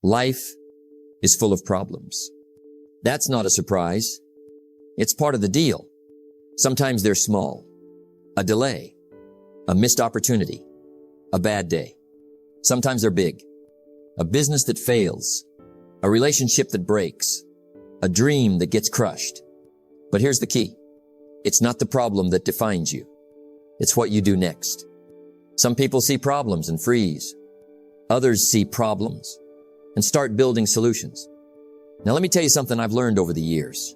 Life is full of problems. That's not a surprise. It's part of the deal. Sometimes they're small. A delay, a missed opportunity, a bad day. Sometimes they're big. A business that fails, a relationship that breaks, a dream that gets crushed. But here's the key. It's not the problem that defines you. It's what you do next. Some people see problems and freeze. Others see problems and start building solutions. Now let me tell you something I've learned over the years.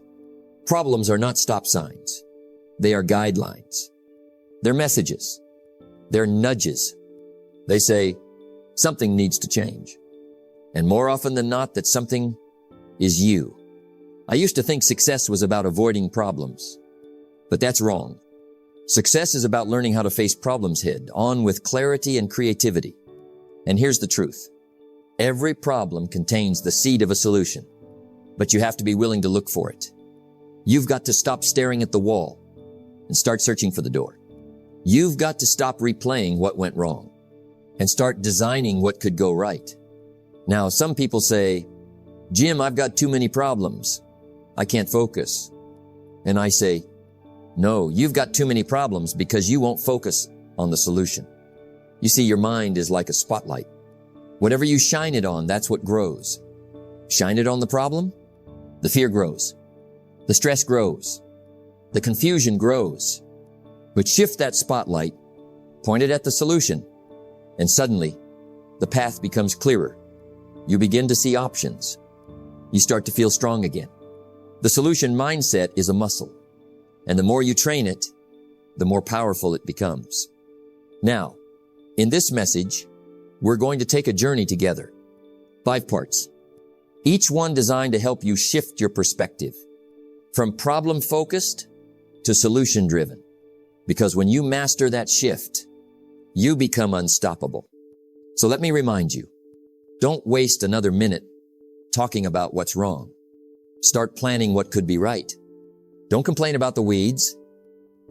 Problems are not stop signs. They are guidelines. They're messages. They're nudges. They say something needs to change. And more often than not, that something is you. I used to think success was about avoiding problems, but that's wrong. Success is about learning how to face problems head on with clarity and creativity. And here's the truth. Every problem contains the seed of a solution, but you have to be willing to look for it. You've got to stop staring at the wall and start searching for the door. You've got to stop replaying what went wrong and start designing what could go right. Now, some people say, Jim, I've got too many problems. I can't focus. And I say, no, you've got too many problems because you won't focus on the solution. You see, your mind is like a spotlight. Whatever you shine it on, that's what grows. Shine it on the problem, the fear grows. The stress grows. The confusion grows. But shift that spotlight, point it at the solution, and suddenly the path becomes clearer. You begin to see options. You start to feel strong again. The solution mindset is a muscle, and the more you train it, the more powerful it becomes. Now, in this message, we're going to take a journey together. 5 parts, each one designed to help you shift your perspective from problem-focused to solution-driven. Because when you master that shift, you become unstoppable. So let me remind you, don't waste another minute talking about what's wrong. Start planning what could be right. Don't complain about the weeds.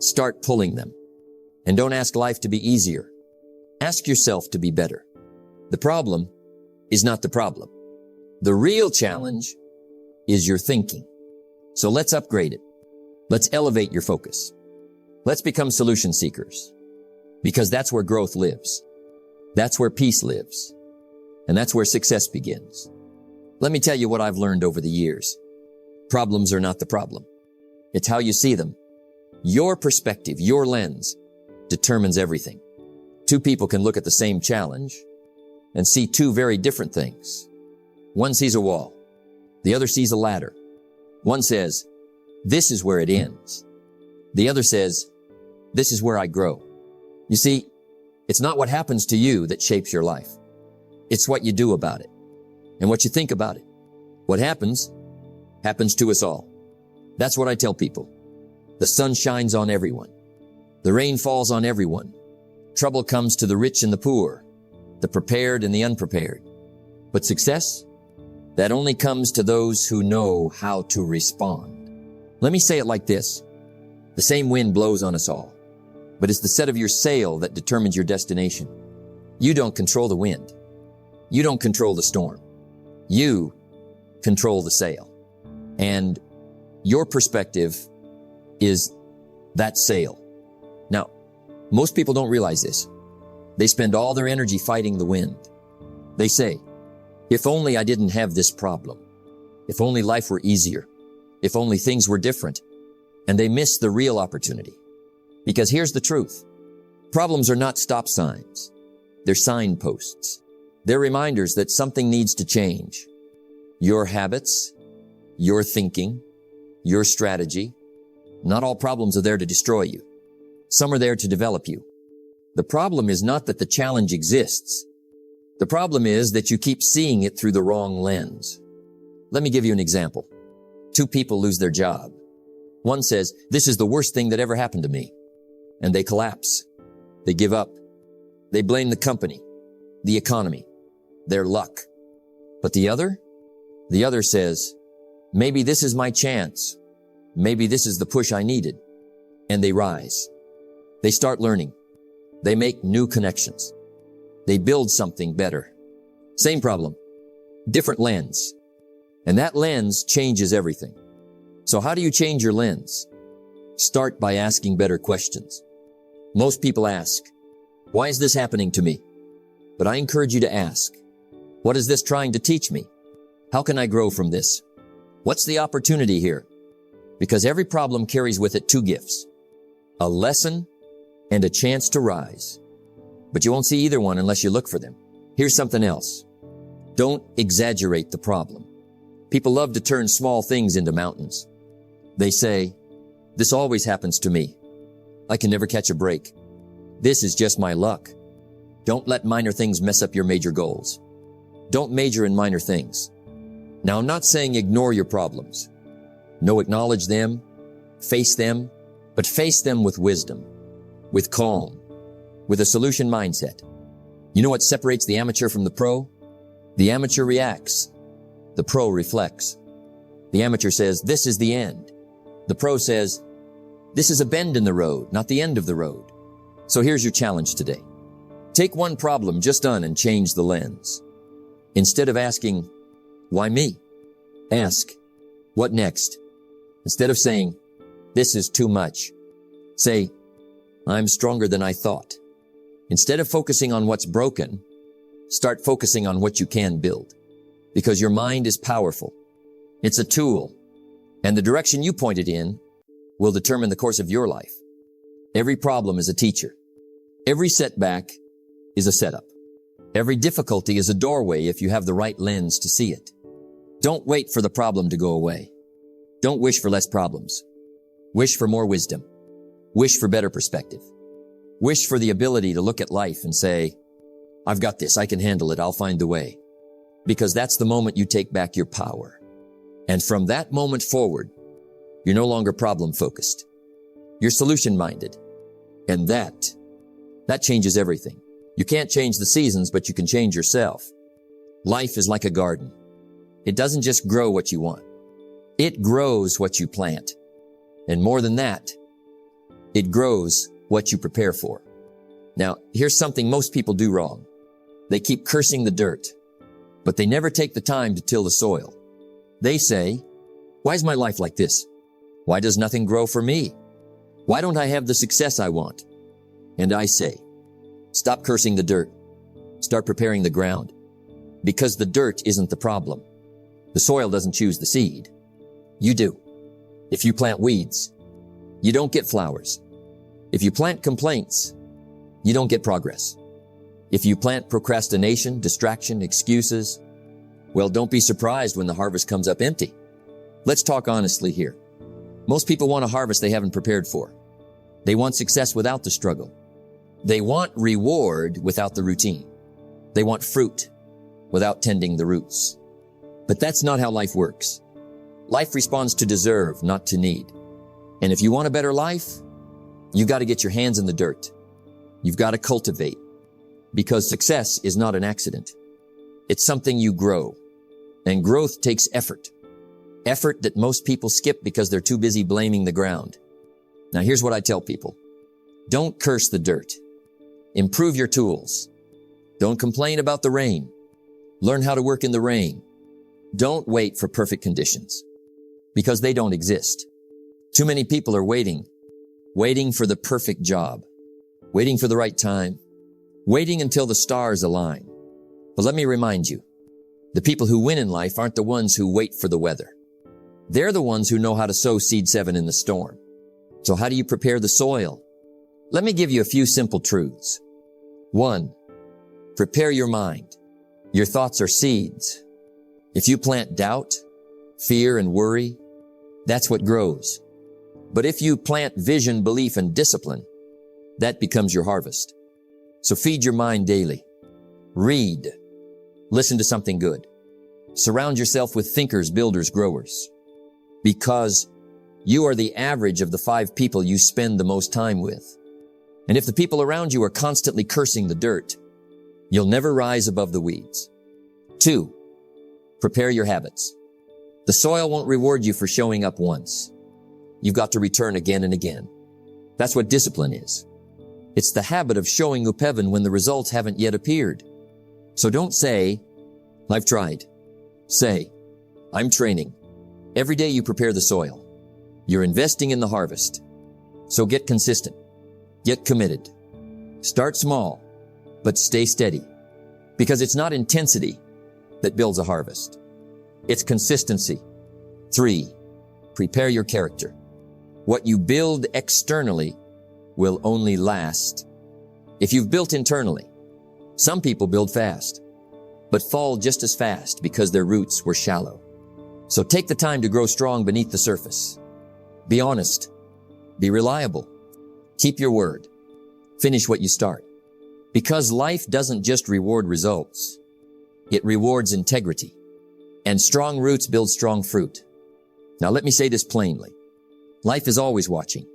Start pulling them. And don't ask life to be easier. Ask yourself to be better. The problem is not the problem. The real challenge is your thinking. So let's upgrade it. Let's elevate your focus. Let's become solution seekers. Because that's where growth lives. That's where peace lives. And that's where success begins. Let me tell you what I've learned over the years. Problems are not the problem. It's how you see them. Your perspective, your lens, determines everything. 2 people can look at the same challenge and see 2 very different things. One sees a wall. The other sees a ladder. One says, this is where it ends. The other says, this is where I grow. You see, it's not what happens to you that shapes your life. It's what you do about it and what you think about it. What happens to us all. That's what I tell people. The sun shines on everyone. The rain falls on everyone. Trouble comes to the rich and the poor, the prepared and the unprepared. But success, that only comes to those who know how to respond. Let me say it like this. The same wind blows on us all, but it's the set of your sail that determines your destination. You don't control the wind. You don't control the storm. You control the sail. And your perspective is that sail. Now, most people don't realize this. They spend all their energy fighting the wind. They say, if only I didn't have this problem. If only life were easier. If only things were different. And they miss the real opportunity. Because here's the truth. Problems are not stop signs. They're signposts. They're reminders that something needs to change. Your habits, your thinking, your strategy. Not all problems are there to destroy you. Some are there to develop you. The problem is not that the challenge exists. The problem is that you keep seeing it through the wrong lens. Let me give you an example. 2 people lose their job. One says, this is the worst thing that ever happened to me. And they collapse. They give up. They blame the company, the economy, their luck. But the other says, maybe this is my chance. Maybe this is the push I needed. And they rise. They start learning. They make new connections. They build something better. Same problem, different lens. And that lens changes everything. So how do you change your lens? Start by asking better questions. Most people ask, why is this happening to me? But I encourage you to ask, what is this trying to teach me? How can I grow from this? What's the opportunity here? Because every problem carries with it two gifts, a lesson and a chance to rise. But you won't see either one unless you look for them. Here's something else. Don't exaggerate the problem. People love to turn small things into mountains. They say, this always happens to me. I can never catch a break. This is just my luck. Don't let minor things mess up your major goals. Don't major in minor things. Now, I'm not saying ignore your problems. No, acknowledge them, but face them with wisdom, with calm, with a solution mindset. You know what separates the amateur from the pro? The amateur reacts. The pro reflects. The amateur says, this is the end. The pro says, this is a bend in the road, not the end of the road. So here's your challenge today. Take one problem just done and change the lens. Instead of asking, why me? Ask, what next? Instead of saying, this is too much, say, I'm stronger than I thought. Instead of focusing on what's broken, start focusing on what you can build. Because your mind is powerful. It's a tool. And the direction you point it in will determine the course of your life. Every problem is a teacher. Every setback is a setup. Every difficulty is a doorway if you have the right lens to see it. Don't wait for the problem to go away. Don't wish for less problems. Wish for more wisdom. Wish for better perspective. Wish for the ability to look at life and say, I've got this, I can handle it, I'll find the way. Because that's the moment you take back your power. And from that moment forward, you're no longer problem-focused. You're solution-minded. And that changes everything. You can't change the seasons, but you can change yourself. Life is like a garden. It doesn't just grow what you want. It grows what you plant. And more than that, it grows what you prepare for. Now, here's something most people do wrong. They keep cursing the dirt, but they never take the time to till the soil. They say, why is my life like this? Why does nothing grow for me? Why don't I have the success I want? And I say, stop cursing the dirt. Start preparing the ground. Because the dirt isn't the problem. The soil doesn't choose the seed. You do. If you plant weeds, you don't get flowers. If you plant complaints, you don't get progress. If you plant procrastination, distraction, excuses, well, don't be surprised when the harvest comes up empty. Let's talk honestly here. Most people want a harvest they haven't prepared for. They want success without the struggle. They want reward without the routine. They want fruit without tending the roots. But that's not how life works. Life responds to deserve, not to need. And if you want a better life, you've got to get your hands in the dirt. You've got to cultivate. Because success is not an accident. It's something you grow. And growth takes effort. Effort that most people skip because they're too busy blaming the ground. Now here's what I tell people. Don't curse the dirt. Improve your tools. Don't complain about the rain. Learn how to work in the rain. Don't wait for perfect conditions. Because they don't exist. Too many people are waiting for the perfect job, waiting for the right time, waiting until the stars align. But let me remind you, the people who win in life aren't the ones who wait for the weather. They're the ones who know how to sow seed 7 in the storm. So how do you prepare the soil? Let me give you a few simple truths. 1, prepare your mind. Your thoughts are seeds. If you plant doubt, fear, and worry, that's what grows. But if you plant vision, belief, and discipline, that becomes your harvest. So feed your mind daily. Read. Listen to something good. Surround yourself with thinkers, builders, growers. Because you are the average of the 5 people you spend the most time with. And if the people around you are constantly cursing the dirt, you'll never rise above the weeds. 2, prepare your habits. The soil won't reward you for showing up once. You've got to return again and again. That's what discipline is. It's the habit of showing up heaven when the results haven't yet appeared. So don't say, I've tried. Say, I'm training. Every day you prepare the soil. You're investing in the harvest. So get consistent. Get committed. Start small, but stay steady. Because it's not intensity that builds a harvest. It's consistency. 3, prepare your character. What you build externally will only last if you've built internally. Some people build fast, but fall just as fast because their roots were shallow. So take the time to grow strong beneath the surface. Be honest. Be reliable. Keep your word. Finish what you start. Because life doesn't just reward results. It rewards integrity. And strong roots build strong fruit. Now let me say this plainly. Life is always watching,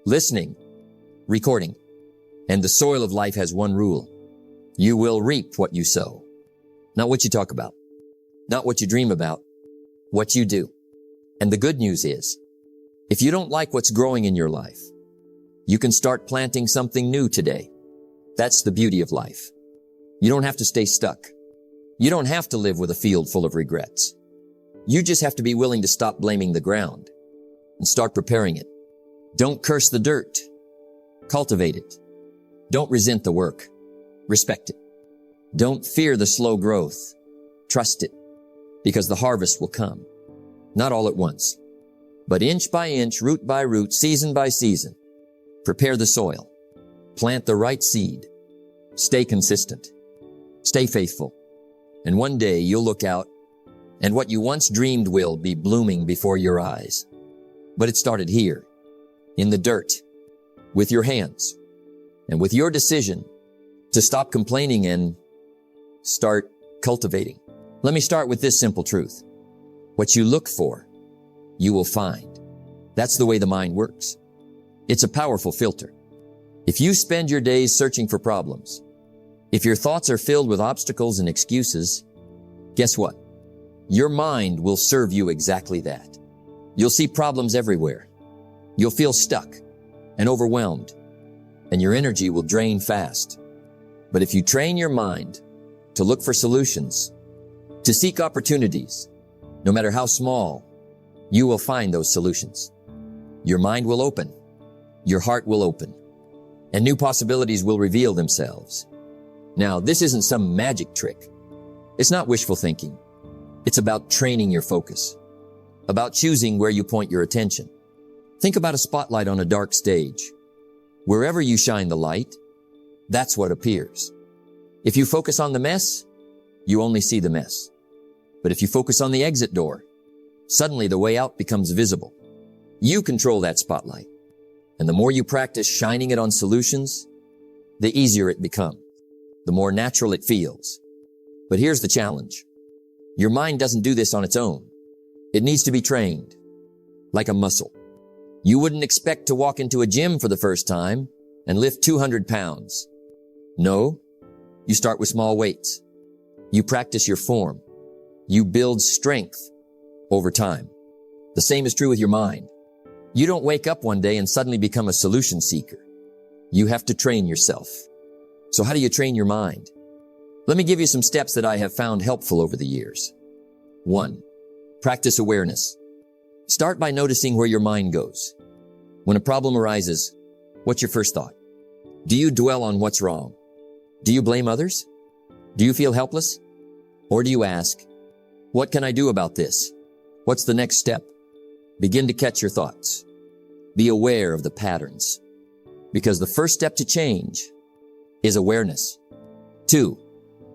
listening, recording. And the soil of life has one rule. You will reap what you sow. Not what you talk about. Not what you dream about. What you do. And the good news is, if you don't like what's growing in your life, you can start planting something new today. That's the beauty of life. You don't have to stay stuck. You don't have to live with a field full of regrets. You just have to be willing to stop blaming the ground and start preparing it. Don't curse the dirt. Cultivate it. Don't resent the work. Respect it. Don't fear the slow growth. Trust it, because the harvest will come. Not all at once, but inch by inch, root by root, season by season. Prepare the soil. Plant the right seed. Stay consistent. Stay faithful. And one day you'll look out and what you once dreamed will be blooming before your eyes. But it started here, in the dirt, with your hands, and with your decision to stop complaining and start cultivating. Let me start with this simple truth. What you look for, you will find. That's the way the mind works. It's a powerful filter. If you spend your days searching for problems, if your thoughts are filled with obstacles and excuses, guess what? Your mind will serve you exactly that. You'll see problems everywhere. You'll feel stuck and overwhelmed, and your energy will drain fast. But if you train your mind to look for solutions, to seek opportunities, no matter how small, you will find those solutions. Your mind will open. Your heart will open. And new possibilities will reveal themselves. Now, this isn't some magic trick. It's not wishful thinking. It's about training your focus, about choosing where you point your attention. Think about a spotlight on a dark stage. Wherever you shine the light, that's what appears. If you focus on the mess, you only see the mess. But if you focus on the exit door, suddenly the way out becomes visible. You control that spotlight. And the more you practice shining it on solutions, the easier it becomes, the more natural it feels. But here's the challenge. Your mind doesn't do this on its own. It needs to be trained, like a muscle. You wouldn't expect to walk into a gym for the first time and lift 200 pounds. No, you start with small weights. You practice your form. You build strength over time. The same is true with your mind. You don't wake up one day and suddenly become a solution seeker. You have to train yourself. So how do you train your mind? Let me give you some steps that I have found helpful over the years. 1. Practice awareness. Start by noticing where your mind goes. When a problem arises, what's your first thought? Do you dwell on what's wrong? Do you blame others? Do you feel helpless? Or do you ask, what can I do about this? What's the next step? Begin to catch your thoughts. Be aware of the patterns. Because the first step to change is awareness. 2.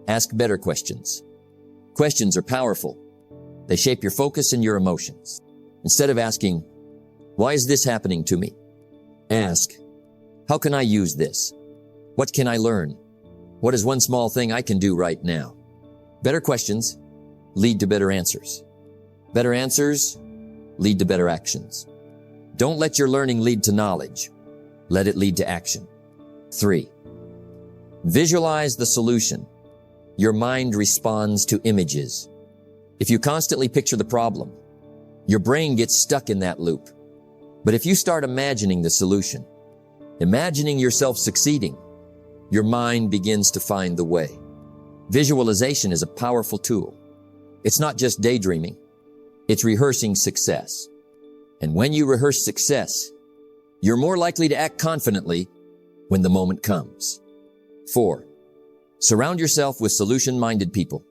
Ask better questions. Questions are powerful. They shape your focus and your emotions. Instead of asking, why is this happening to me? Ask, how can I use this? What can I learn? What is one small thing I can do right now? Better questions lead to better answers. Better answers lead to better actions. Don't let your learning lead to knowledge. Let it lead to action. 3. Visualize the solution. Your mind responds to images. If you constantly picture the problem, your brain gets stuck in that loop. But if you start imagining the solution, imagining yourself succeeding, your mind begins to find the way. Visualization is a powerful tool. It's not just daydreaming. It's rehearsing success. And when you rehearse success, you're more likely to act confidently when the moment comes. 4. Surround yourself with solution-minded people.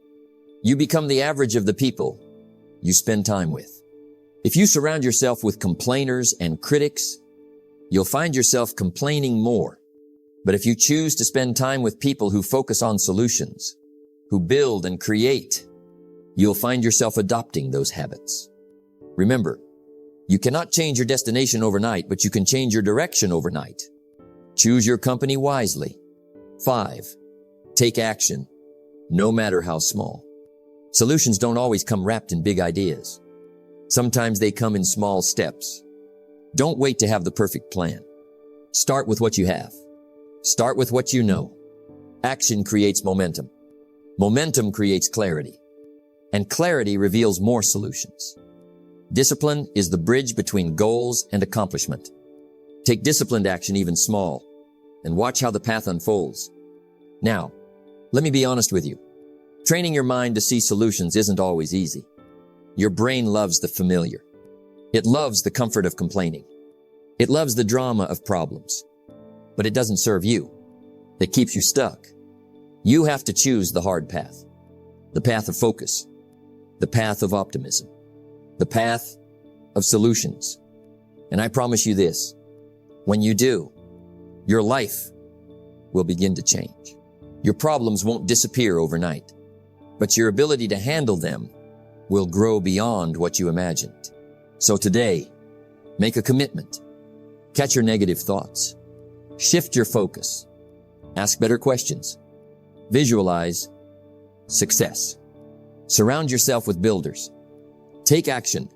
You become the average of the people you spend time with. If you surround yourself with complainers and critics, you'll find yourself complaining more. But if you choose to spend time with people who focus on solutions, who build and create, you'll find yourself adopting those habits. Remember, you cannot change your destination overnight, but you can change your direction overnight. Choose your company wisely. 5. Take action, no matter how small. Solutions don't always come wrapped in big ideas. Sometimes they come in small steps. Don't wait to have the perfect plan. Start with what you have. Start with what you know. Action creates momentum. Momentum creates clarity. And clarity reveals more solutions. Discipline is the bridge between goals and accomplishment. Take disciplined action, even small, and watch how the path unfolds. Now, let me be honest with you. Training your mind to see solutions isn't always easy. Your brain loves the familiar. It loves the comfort of complaining. It loves the drama of problems. But it doesn't serve you. It keeps you stuck. You have to choose the hard path. The path of focus. The path of optimism. The path of solutions. And I promise you this, when you do, your life will begin to change. Your problems won't disappear overnight, but your ability to handle them will grow beyond what you imagined. So today, make a commitment. Catch your negative thoughts. Shift your focus. Ask better questions. Visualize success. Surround yourself with builders. Take action,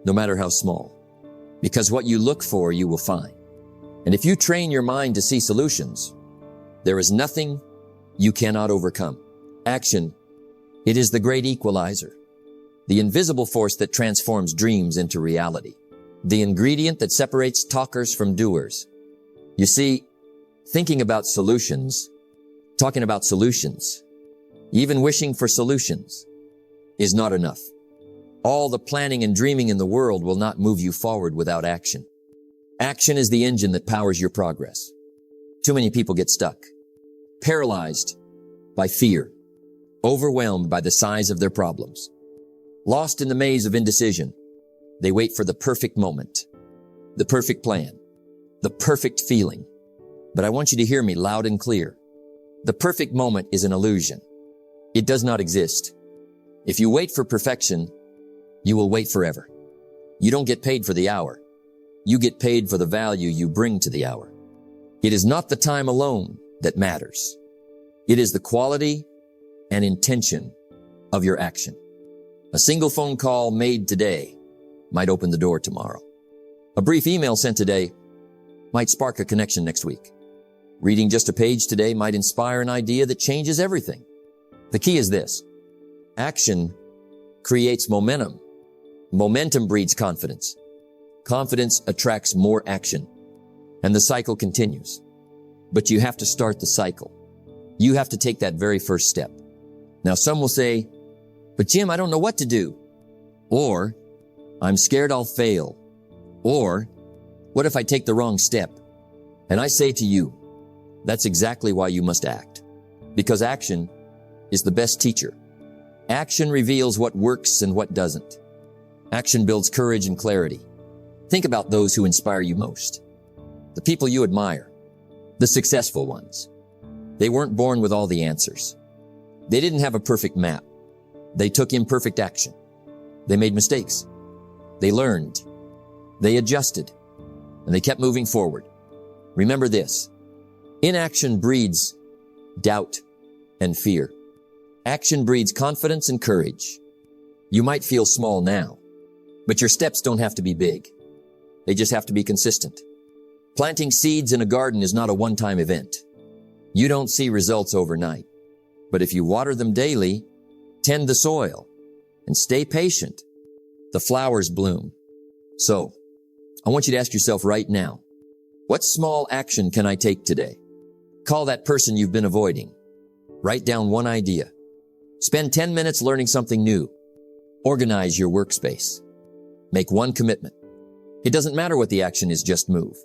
no matter how small, because what you look for, you will find. And if you train your mind to see solutions, there is nothing you cannot overcome. Action, it is the great equalizer, the invisible force that transforms dreams into reality, the ingredient that separates talkers from doers. You see, thinking about solutions, talking about solutions, even wishing for solutions is not enough. All the planning and dreaming in the world will not move you forward without action. Action is the engine that powers your progress. Too many people get stuck, paralyzed by fear, overwhelmed by the size of their problems. Lost in the maze of indecision, they wait for the perfect moment, the perfect plan, the perfect feeling. But I want you to hear me loud and clear. The perfect moment is an illusion. It does not exist. If you wait for perfection, you will wait forever. You don't get paid for the hour. You get paid for the value you bring to the hour. It is not the time alone that matters. It is the quality and intention of your action. A single phone call made today might open the door tomorrow. A brief email sent today might spark a connection next week. Reading just a page today might inspire an idea that changes everything. The key is this. Action creates momentum. Momentum breeds confidence. Confidence attracts more action. And the cycle continues. But you have to start the cycle. You have to take that very first step. Now some will say, but Jim, I don't know what to do. Or, I'm scared I'll fail. Or, what if I take the wrong step? And I say to you, that's exactly why you must act. Because action is the best teacher. Action reveals what works and what doesn't. Action builds courage and clarity. Think about those who inspire you most. The people you admire. The successful ones. They weren't born with all the answers. They didn't have a perfect map. They took imperfect action. They made mistakes. They learned. They adjusted. And they kept moving forward. Remember this. Inaction breeds doubt and fear. Action breeds confidence and courage. You might feel small now, but your steps don't have to be big. They just have to be consistent. Planting seeds in a garden is not a one-time event. You don't see results overnight. But if you water them daily, tend the soil, and stay patient, the flowers bloom. So, I want you to ask yourself right now, what small action can I take today? Call that person you've been avoiding. Write down one idea. Spend 10 minutes learning something new. Organize your workspace. Make one commitment. It doesn't matter what the action is, just move.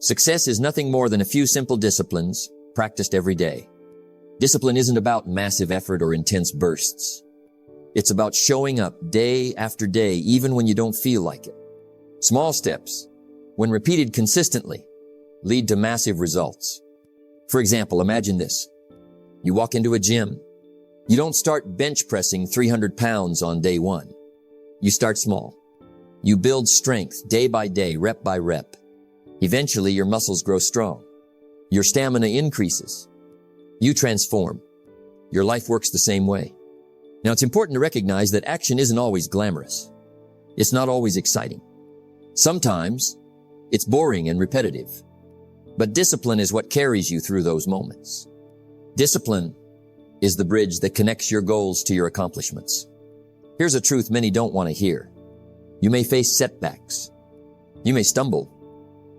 Success is nothing more than a few simple disciplines practiced every day. Discipline isn't about massive effort or intense bursts. It's about showing up day after day, even when you don't feel like it. Small steps, when repeated consistently, lead to massive results. For example, imagine this. You walk into a gym. You don't start bench pressing 300 pounds on day one. You start small. You build strength day by day, rep by rep. Eventually, your muscles grow strong. Your stamina increases. You transform. Your life works the same way. Now, it's important to recognize that action isn't always glamorous. It's not always exciting. Sometimes, it's boring and repetitive. But discipline is what carries you through those moments. Discipline is the bridge that connects your goals to your accomplishments. Here's a truth many don't want to hear. You may face setbacks. You may stumble.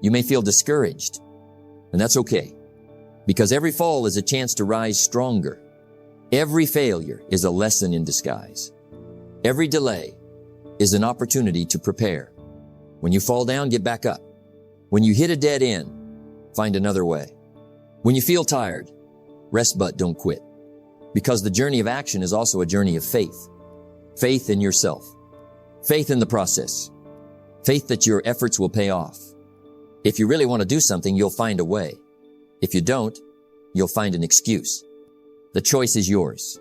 You may feel discouraged. And that's okay, because every fall is a chance to rise stronger. Every failure is a lesson in disguise. Every delay is an opportunity to prepare. When you fall down, get back up. When you hit a dead end, find another way. When you feel tired, rest but don't quit. Because the journey of action is also a journey of faith. Faith in yourself. Faith in the process. Faith that your efforts will pay off. If you really want to do something, you'll find a way. If you don't, you'll find an excuse. The choice is yours.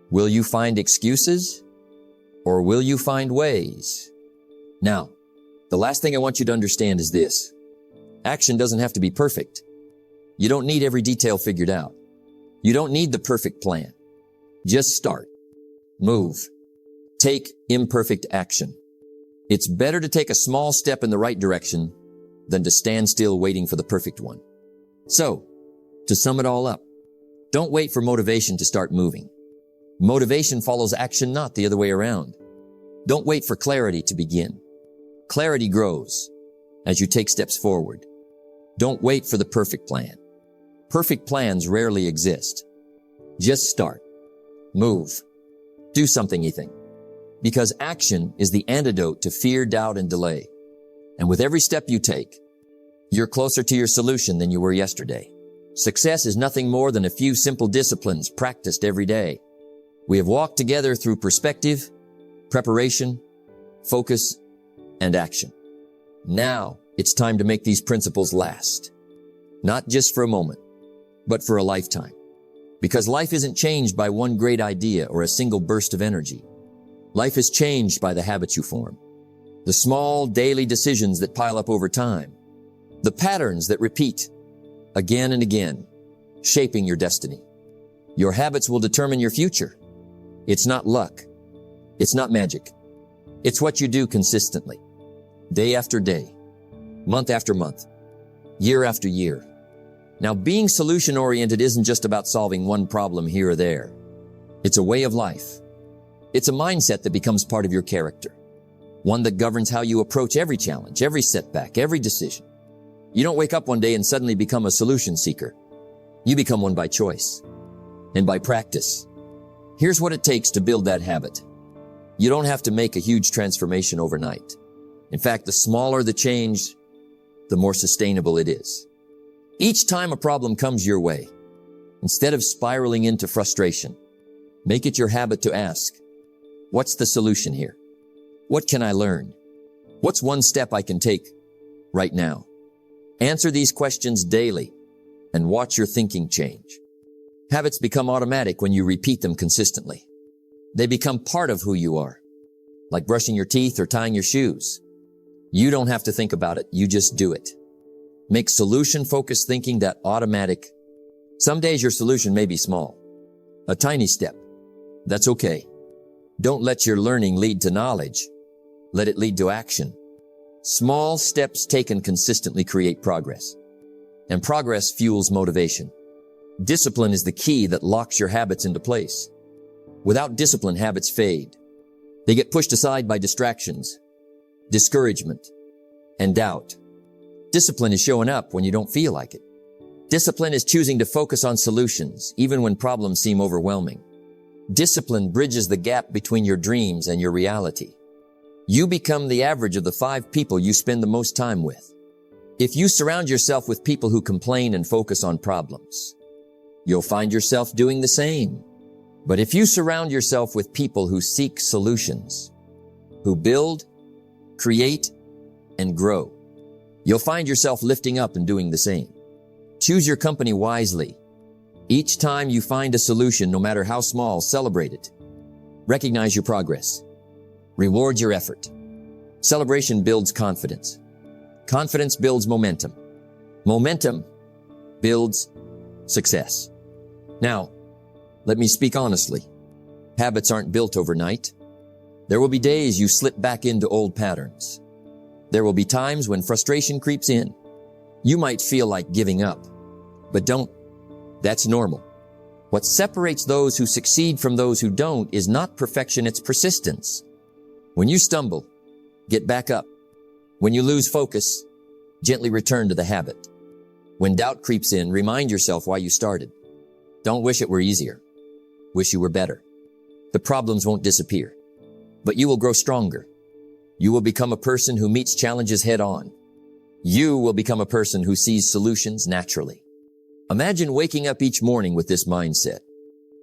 Will you find excuses or will you find ways? Now, the last thing I want you to understand is this. Action doesn't have to be perfect. You don't need every detail figured out. You don't need the perfect plan. Just start. Move. Take imperfect action. It's better to take a small step in the right direction than to stand still waiting for the perfect one. So, to sum it all up, don't wait for motivation to start moving. Motivation follows action, not the other way around. Don't wait for clarity to begin. Clarity grows as you take steps forward. Don't wait for the perfect plan. Perfect plans rarely exist. Just start. Move. Do something you think. Because action is the antidote to fear, doubt, and delay. And with every step you take, you're closer to your solution than you were yesterday. Success is nothing more than a few simple disciplines practiced every day. We have walked together through perspective, preparation, focus, and action. Now it's time to make these principles last. Not just for a moment, but for a lifetime. Because life isn't changed by one great idea or a single burst of energy. Life is changed by the habits you form. The small daily decisions that pile up over time. The patterns that repeat again and again, shaping your destiny. Your habits will determine your future. It's not luck. It's not magic. It's what you do consistently, day after day, month after month, year after year. Now, being solution-oriented isn't just about solving one problem here or there. It's a way of life. It's a mindset that becomes part of your character, one that governs how you approach every challenge, every setback, every decision. You don't wake up one day and suddenly become a solution seeker. You become one by choice and by practice. Here's what it takes to build that habit. You don't have to make a huge transformation overnight. In fact, the smaller the change, the more sustainable it is. Each time a problem comes your way, instead of spiraling into frustration, make it your habit to ask, what's the solution here? What can I learn? What's one step I can take right now? Answer these questions daily and watch your thinking change. Habits become automatic when you repeat them consistently. They become part of who you are, like brushing your teeth or tying your shoes. You don't have to think about it. You just do it. Make solution-focused thinking that automatic. Some days your solution may be small, a tiny step. That's okay. Don't let your learning lead to knowledge. Let it lead to action. Small steps taken consistently create progress, and progress fuels motivation. Discipline is the key that locks your habits into place. Without discipline, habits fade. They get pushed aside by distractions, discouragement, and doubt. Discipline is showing up when you don't feel like it. Discipline is choosing to focus on solutions, even when problems seem overwhelming. Discipline bridges the gap between your dreams and your reality. You become the average of the 5 people you spend the most time with. If you surround yourself with people who complain and focus on problems, you'll find yourself doing the same. But if you surround yourself with people who seek solutions, who build, create, and grow, you'll find yourself lifting up and doing the same. Choose your company wisely. Each time you find a solution, no matter how small, celebrate it. Recognize your progress. Reward your effort. Celebration builds confidence. Confidence builds momentum. Momentum builds success. Now, let me speak honestly. Habits aren't built overnight. There will be days you slip back into old patterns. There will be times when frustration creeps in. You might feel like giving up, but don't. That's normal. What separates those who succeed from those who don't is not perfection, it's persistence. When you stumble, get back up. When you lose focus, gently return to the habit. When doubt creeps in, remind yourself why you started. Don't wish it were easier. Wish you were better. The problems won't disappear, but you will grow stronger. You will become a person who meets challenges head on. You will become a person who sees solutions naturally. Imagine waking up each morning with this mindset.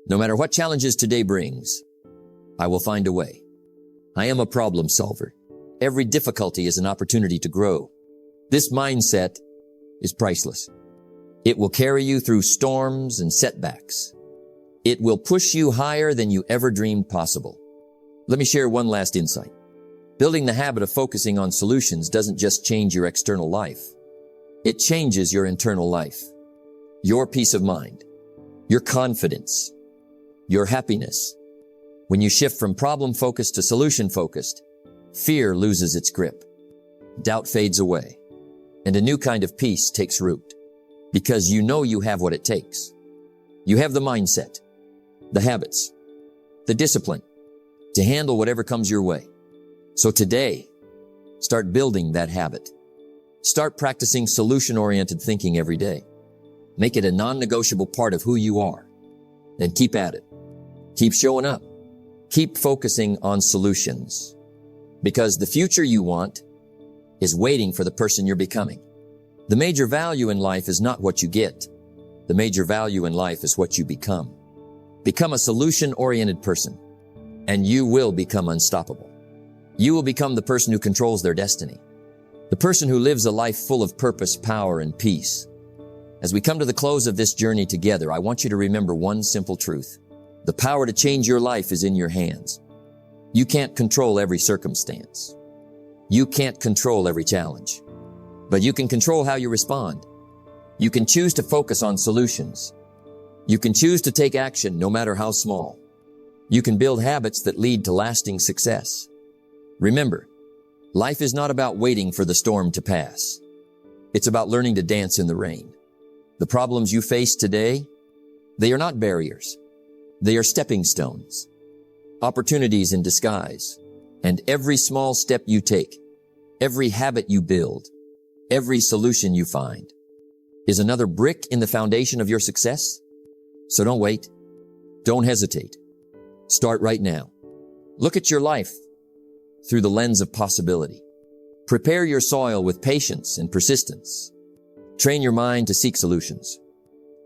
No matter what challenges today brings, I will find a way. I am a problem solver. Every difficulty is an opportunity to grow. This mindset is priceless. It will carry you through storms and setbacks. It will push you higher than you ever dreamed possible. Let me share one last insight. Building the habit of focusing on solutions doesn't just change your external life. It changes your internal life. Your peace of mind, your confidence, your happiness. When you shift from problem-focused to solution-focused, fear loses its grip. Doubt fades away, and a new kind of peace takes root. Because you know you have what it takes. You have the mindset, the habits, the discipline to handle whatever comes your way. So today, start building that habit. Start practicing solution-oriented thinking every day. Make it a non-negotiable part of who you are. Then keep at it. Keep showing up. Keep focusing on solutions. Because the future you want is waiting for the person you're becoming. The major value in life is not what you get. The major value in life is what you become. Become a solution-oriented person, and you will become unstoppable. You will become the person who controls their destiny. The person who lives a life full of purpose, power, and peace. As we come to the close of this journey together, I want you to remember one simple truth. The power to change your life is in your hands. You can't control every circumstance. You can't control every challenge. But you can control how you respond. You can choose to focus on solutions. You can choose to take action no matter how small. You can build habits that lead to lasting success. Remember, life is not about waiting for the storm to pass. It's about learning to dance in the rain. The problems you face today, they are not barriers. They are stepping stones, opportunities in disguise. And every small step you take, every habit you build, every solution you find is another brick in the foundation of your success. So don't wait. Don't hesitate. Start right now. Look at your life through the lens of possibility. Prepare your soil with patience and persistence. Train your mind to seek solutions.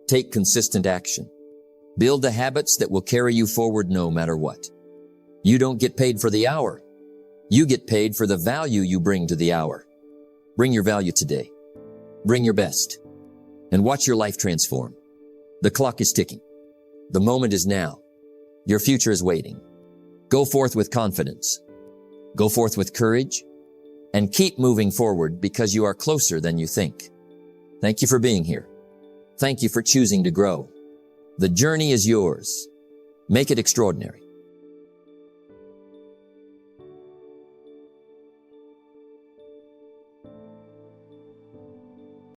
Take consistent action. Build the habits that will carry you forward no matter what. You don't get paid for the hour. You get paid for the value you bring to the hour. Bring your value today. Bring your best. And watch your life transform. The clock is ticking. The moment is now. Your future is waiting. Go forth with confidence. Go forth with courage. And keep moving forward because you are closer than you think. Thank you for being here. Thank you for choosing to grow. The journey is yours. Make it extraordinary.